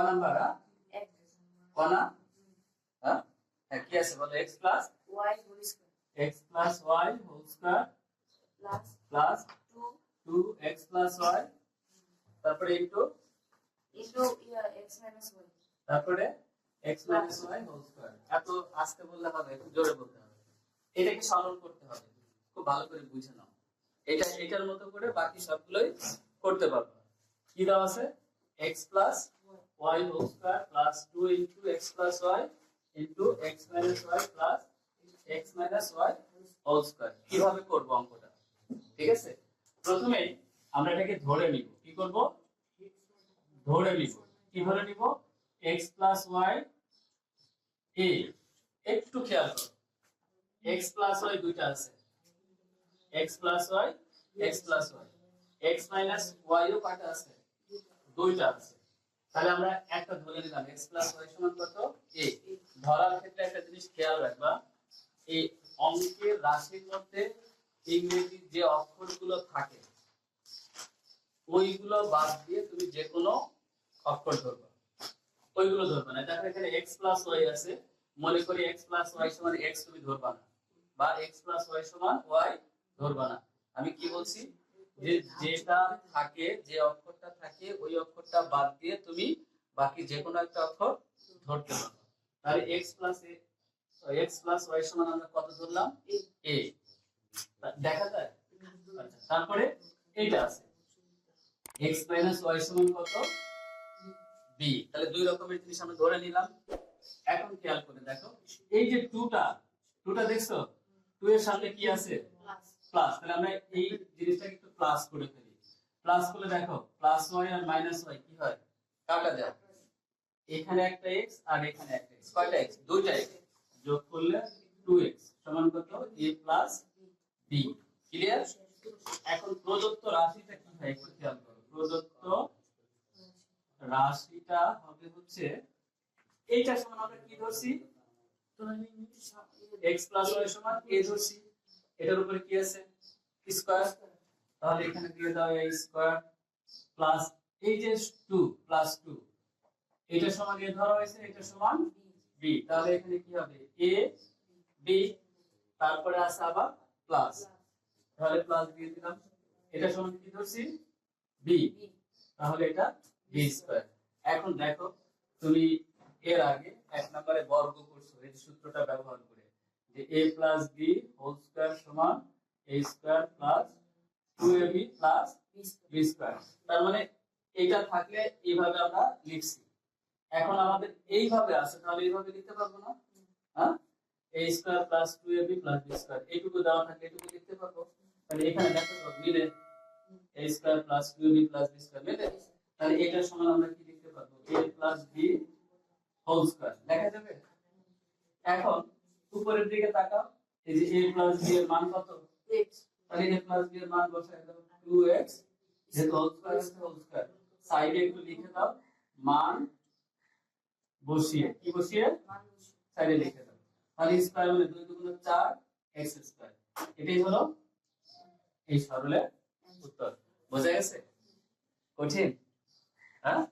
Number? ক না? হ্যাঁ কি আছে বলো? x plus y whole square x plus y whole square plus 2x plus y তারপরে ইনটু x মাইনাস y তারপরে x minus y whole square. এত আস্তে বললে হবে, একটু জোরে বলতে হবে। এটাকে সরল করতে হবে, খুব ভালো করে বুঝে নাও। এটার মতো করে বাকি সবগুলোই করতে পারবে। কি দেওয়া আছে? x plus y whole square plus 2 into x plus y into x minus y plus x minus y whole square. কিভাবে করব অঙ্কটা? ঠিক আছে, প্রথমে আমরা এটাকে ধরে নিব। কি করব? ধরে নিব। কি ধরে নিব? x plus y a। একটু খেয়াল করো, x প্লাস y দুইটা আছে, x plus y, x plus y, x minus y ও কয়টা আছে? দুইটা আছে। তাহলে আমরা একটা ধরে নিলাম, x প্লাস y সমান কত? a। ধরার ক্ষেত্রে একটা জিনিস খেয়াল রাখবা, এই অঙ্কের রাশির মধ্যে ইংরেজি যে অক্ষরগুলো থাকে ওইগুলো বাদ দিয়ে তুমি যে কোনো অক্ষর ধরবা, ওইগুলো ধরবা না। দেখো এখানে x প্লাস y আছে, মনে করি x প্লাস y সমান x তুমি ধরবা না, বা x প্লাস y সমান y ধরবা না। আমি কি বলছি? যে যেটা থাকে, যে অক্ষরটা থাকে ওই অক্ষরটা বাদ দিয়ে তুমি বাকি যে কোনো একটা অক্ষর ধরতে পারো। তাহলে x প্লাস y সমান আমরা কত ধরলাম? a। দেখা যায়? আচ্ছা, তারপরে এইটা আছে x মাইনাস y সমান কত? b। তাহলে দুই রকমের জিনিস আমরা ধরে নিলাম। এখন খেয়াল করে দেখো, এই যে 2টা দেখছো? 2 এর সামনে কি আছে? প্লাস। তাহলে আমরা এই জিনিসটাকে একটু প্লাস করে ফেলি। প্লাস করলে দেখো প্লাস y আর মাইনাস y কি হয়? কাটা যায়। এখানে একটা x আর এখানে একটা x। কয়টা x? দুইটা x। যোগ করলে 2x সমান কত? a plus b। ক্লিয়ার? এখন প্রদত্ত রাশিটা কি হয় একটু খেয়াল করো। প্রদত্ত রাশিটা হবে হচ্ছে এইটা সমান আমরা কি ধরছি? x প্লাস y সমান a ধরছি। এটার উপরে কি আছে? স্কয়ার। তাহলে এখানে দিয়ে দাও a স্কয়ার প্লাস এই যে 2 প্লাস 2, এটা সমান a ধরা হয়েছে, এটা সমান b। তাহলে এখানে কি হবে? a b, তারপরে আছে আবার প্লাস, তাহলে প্লাস দিয়ে দিলাম। এটা সমান কি ধরছি? b, তাহলে এটা b স্কয়ার। এখন দেখো, তুমি এর আগে এক নম্বরে বর্গ করছো এই সূত্রটা ব্যবহার করে, যে a plus b whole square সমান a square plus 2ab plus b square. তার মানে এটা থাকলে এইভাবে আমরা লিখছি। এখন আমাদের এইভাবে আছে, তাহলে এইভাবে লিখতে পারবো না? হ্যাঁ, a square plus 2ab plus b square এইটুকু দেওয়া থাকে, এইটুকু লিখতে পারবো। তাহলে এখানে দেখো সব মিলে a square plus 2ab plus b square মিলে। তাহলে এটার সমান আমরা কি লিখতে পারবো? a plus b whole square লেখা যাবে। এখন উপরের দিকে তাকাও, এই যে a প্লাস b এর মান কত? x। তাহলে a প্লাস b এর মান বসাই দাও 2x, যেহেতু হোল স্কয়ার আছে হোল স্কয়ার। সাইডে একটু লিখে দাও মান বসিয়ে। কি বসিয়ে? সাইডে লিখে দাও। তাহলে স্কয়ার মানে 2 2 4 x স্কয়ার। এটাই হলো এই সরলের উত্তর। বোঝা গেছে? কঠিন? হ্যাঁ,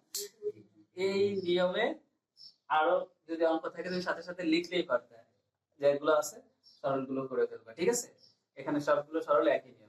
এই নিয়মে আরো যদি অঙ্ক থাকে তুমি সাথে সাথে লিখলেই পারবে, যেগুলো আছে সরলগুলো করে ফেলবা। ঠিক আছে, এখানে সবগুলো সরল একই নিয়ম।